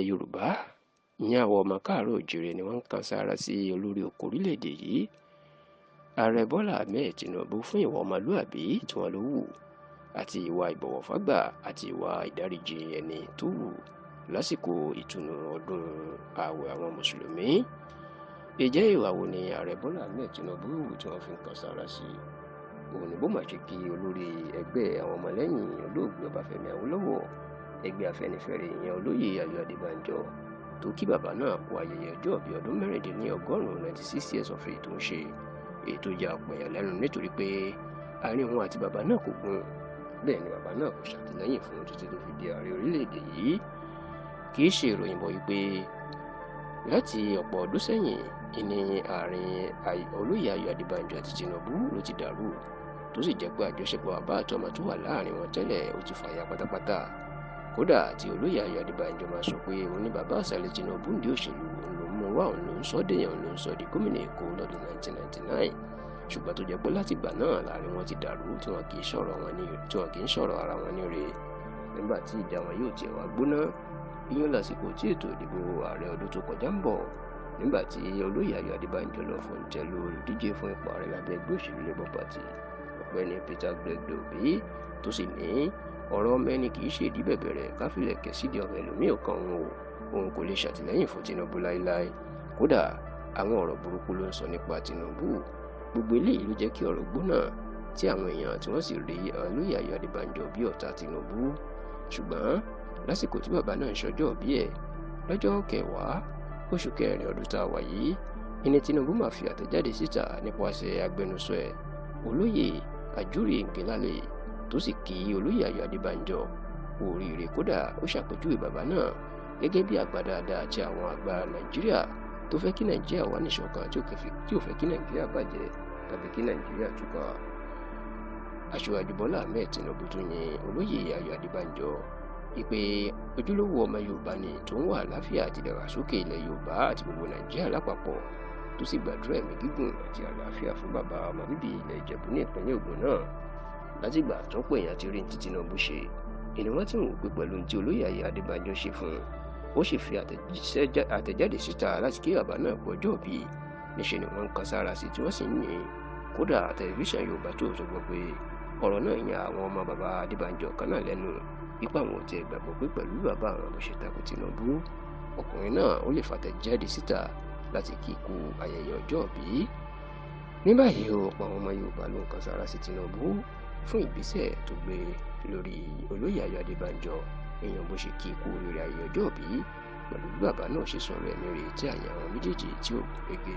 ilẹ̀ Yorùbá ìyẹn àwọn ọmọ káàárọ̀ oòjíire ni wọ́n ń kan sára sí olórí oko orílẹ̀-èdè yìí ààrẹ Bọ́lá Ahmed Tinubu fún ìwà ọmọlúàbí tí wọ́n ló wù àti ìwà ìbọ̀wọ̀fágbà àti ìwà ìdáríjì ẹni tó wù lásìkò ìtùnú ọdún ààwẹ̀ àwọn mùsùlùmí. Ìjẹ́ ìwà wo ni ààrẹ Bọ́lá Ahmed Tinubu wù tí wọ́n fi ń kan sára sí òun ni bó máa ṣe kí olórí ẹgbẹ́ àwọn ọmọlẹ́yìn olóògbé Ọbáfẹ́mi Awólọ́wọ̀ ẹgbẹ́ Afẹ́nifẹ́re ìyẹn olóyè Ayọ̀ Adébánjọ tó kí bàbá náà kú ayẹyẹ ọjọ́ bíi ọdún mẹ́rìndínlọ́gọ́rùn-ún 96 years of age tó ń ṣe èyí tó ya ọ̀pọ̀ èèyàn lẹ́nu nítorí pé àárín òun àti bàbá náà kò gún bẹ́ẹ̀ ni bàbá náà kò ṣàtìlẹ́yìn fún títí tó fi di ààrẹ orílẹ̀-èdè yìí. Kì í ṣe ìròyìn bọ̀ wípé láti ọ̀pọ̀ ọdún sẹ́yìn ìní àárín olóyè Ayọ̀ Adébánjọ àti Tinubu ló ti dàrú tó sì jẹ́ pé àjọṣepọ̀ bàbá àtọmọ tó wà láàrin wọn tẹ́lẹ̀ ó ti fàya pátápátá. Kódà tí olóyè Ayọ̀ Adébánjọ máa sọ pé òun ní bàbá àṣàlẹ̀ Tinubu ń di òṣèlú òun ló mú wá òun ló ń sọ dèèyàn òun ló ń sọ di gómìnà Èkó lọ́dún 1999 ṣùgbọ́n tó jẹ́ pé láti ìgbà náà láàrin wọn ti dàrú tí wọn kì í sọ̀rọ̀ ara wọn ní re nígbà tí ìjà wọn yóò tiẹ̀ wá gbóná yíyan lásìkò tí ètò ìdìbò ààrẹ ọdún tó kọjá ń bọ̀ nígbà tí olóyè Ayọ̀ Adébánjọ lọ fún ìtẹ́lu olùdíje fún ipò ààrẹ lábẹ́ ẹgbẹ́ òṣèlú Labour Party ọ̀gbẹ́ni Peter Gregory Obi tó sì ní ọ̀rọ̀ mẹ́ni kì í ṣe ìdí bẹ̀bẹ̀rẹ̀ káfílẹ̀ kẹ̀sídì ọmọ ẹlòmíì kan òun kò lè ṣàtìlẹ́yìn fún Tinubu láéláé. Kódà àwọn ọ̀rọ̀ burúkú ló ń sọ nípa Tinubu. Gbogbo eléyìí ló jẹ́ kí ọ̀rọ̀ gbóná tí àwọn èèyàn tí wọ́n sì rí olóyè Ayọ̀ Adébánjọ bí ọ̀tá Tinubu. Ṣùgbọ́n lásìkò tí bàbá náà ń ṣọjọ́ bí ẹ̀ lọ́jọ́ 10 oṣù kẹrin ọdún tá a wà yìí ìní Tinubu máa fi àtẹ̀jáde síta nípasẹ̀ agbẹnusọ ẹ̀ olóyè Àjúrì Ngelale tó sì kí olóyè Ayọ̀ Adébánjọ oríire. Kódà ó ṣàpèjúwe bàbá náà gẹ́gẹ́ bí àgbà dáadáa àti àwọn àgbà Nàìjíríà tó fẹ́ kí Nàìjíríà wà níṣọ̀kan tí ò fẹ́ kí Nàìjíríà bàjẹ́ tàbí kí Nàìjíríà túká. Aṣíwájú Bọ́lá Ahmed Tinubu tún yin olóyè Ayọ̀ Adébánjọ ìpè ojúlówó ọmọ Yorùbá ni tó ń wà àlàáfíà àti ìdàgbàsókè ilẹ̀ Yorùbá àti gbogbo Nàìjíríà lápapọ̀ tó sì gbàdúrà ẹ̀mí gígùn àti àlàáfíà fún bàbá ọmọ bíbí ilẹ̀ Ìjẹ̀bú ní ìpínlẹ̀ Ògùn náà. Látìgbà tó pé èèyàn ti rí ti Tinubu ṣe ìní wọ́n ti ń wò pé pẹ̀lú tí olóyè Ayọ̀ Adébánjọ ṣe fún un ó sì fi àtẹ̀jáde síta láti kí bàbá náà pọ̀ ọjọ́ bí níṣẹ́ ni wọ́n ń kan sára sí tí wọ́n sì ń yìn. Kódà tẹlifíṣàn Yorùbá tó sọ pé ọ̀rọ̀ náà yan àwọn ọmọ bàbá Adébánjọ kan náà lẹ́nu ipa àwọn ò tiẹ̀ gbàgbọ́ pé pẹ̀lú bàbá àwọn ló ṣe takò Tinubu. Ọkùnrin náà ó lè fàtẹ̀jáde síta láti kí ikú ayẹyẹ ọjọ́ bí. Ní báyìí ọ̀pọ̀ àwọn ọmọ Yorùbá ló ń kan sára sí Tinubu fún ìgbésẹ̀ tó gbé lórí olóyè Ayọ̀ Adébánjọ èèyàn bó ṣe kí ikú oríire ayẹyẹ ọjọ́ bí pẹ̀lú bí bàbá náà ṣe sọ̀rọ̀ ẹ̀mí rẹ̀ tí àyà àwọn méjèèjì tí ò gún régé.